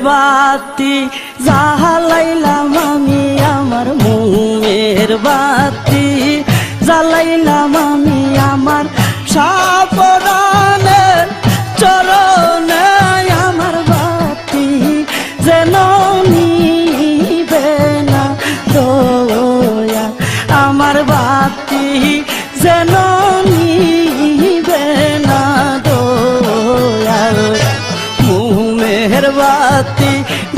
বাতি জ্বালাইলাম আমি আমার মোমের বাতি জ্বালাইলাম আমি আমার সাপরানের চরণে আমার বাতি যেন নিবে না দয়া আমার বাতি যেন নিবে না দয়া মোমের বাতি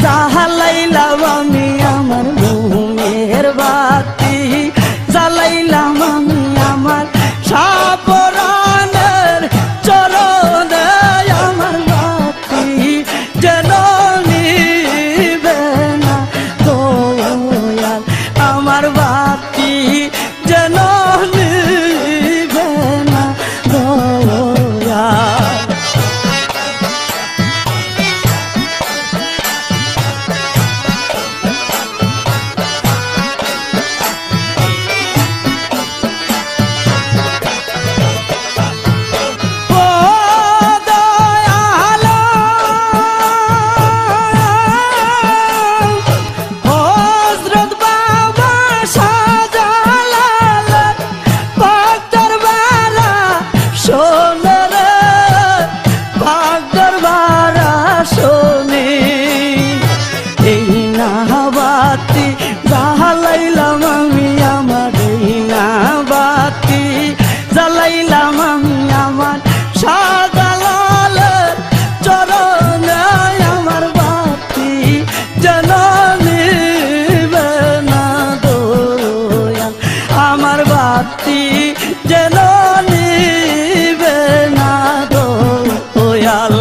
জ্বালাইলাম আমি আমার মোমের বাতি জ্বালাইলাম আমি আমার সাপরানের চরণে আমার বাতি যেন নিবে না দয়াল আমার বাতি যেন নিবে না দয়াল জ্বালাইলাম আমি আমার না বাতি জ্বালাইলাম আমি আমার সাজালালের চরণে আমার বাতি যেন নিবে না দয়াল আমার বাতি যেন নিবে না দয়াল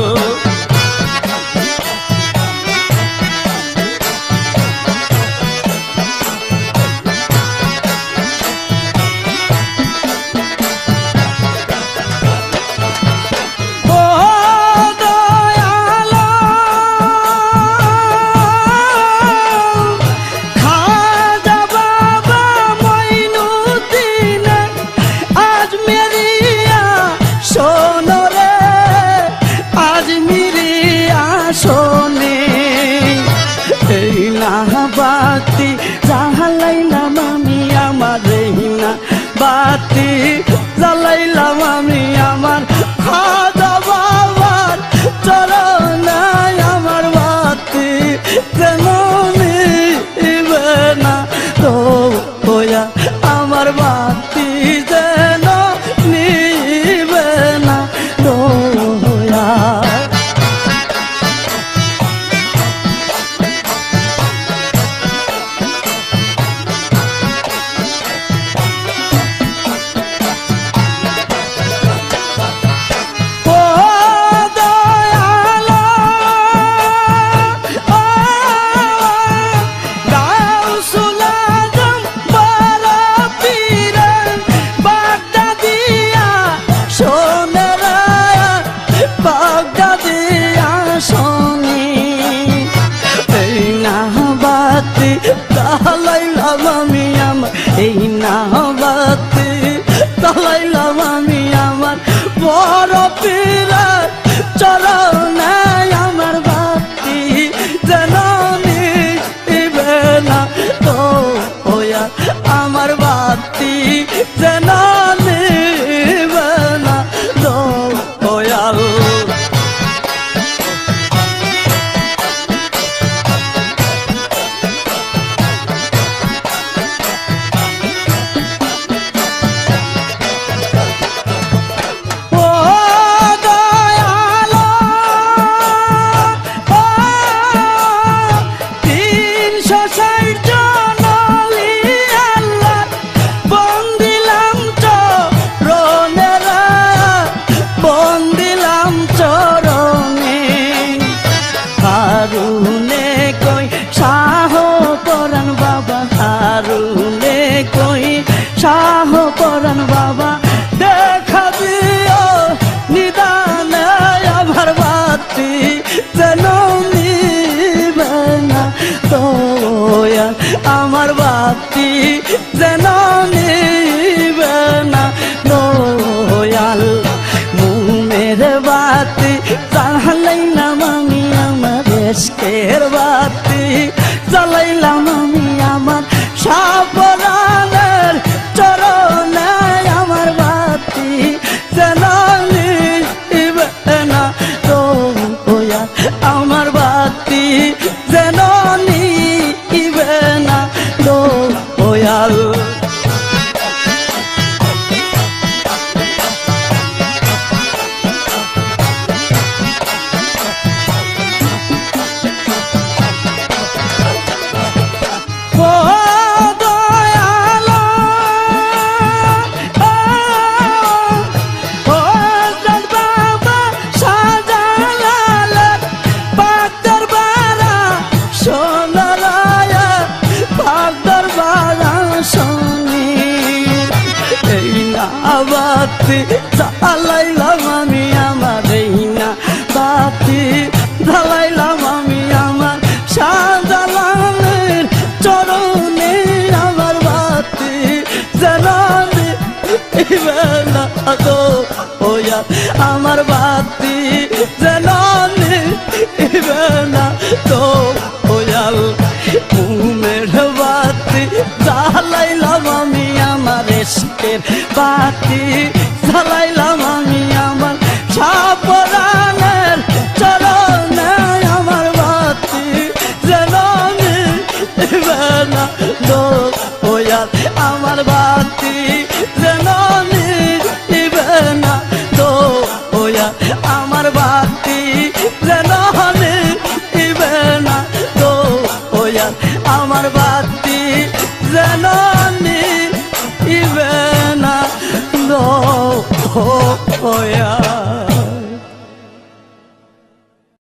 বাতি জ্বালাইলাম আমি আমার না বাতি জ্বালাইলাম আমি আমার খাজা বাবার চরণে আমার বাতি যেন নিবে না দয়া আমার বাতি যেন নিবে না দয়া জ্বালাইলাম আমি আমার এই না বাতি জ্বালাইলাম আমি আমার বড় পীরের চরণে আমার বাতি যেন নিবে না দয়া আমার বাতি যেন নিবে না দয়াল হারুনে কই শাহ পরান বাবা হারুনে কই শাহ পরান বাবা দেখা দিও নিদানে আমার বাতি যেন নিবে না দয়া জ্বালাইলাম আমি আমার সাপরানের চরণে আমার বাতি যেন নিবে না দয়া আমার বাতি যেন নিবে না দয়াল বাতি জ্বালাইলাম আমি আমার এই না বাতি জ্বালাইলাম আমি আমার শাহজালালের চরণে আমার বাতি জ্বালানি না তো ওয়া আমার বাতি জ্বালানি না তো ওয়াল মুমের বাতি জ্বালাইলাম আমি আমার এসকের বাতি জ্বালাইলাম আমি আমার সাপরানের চরণে আমার বাতি জ্বালানি না দয়া আমার বাতি জ্বালানি না দয়া আমার বাতি জ্বালানি না দয়া আমার বাতি জ্বালানি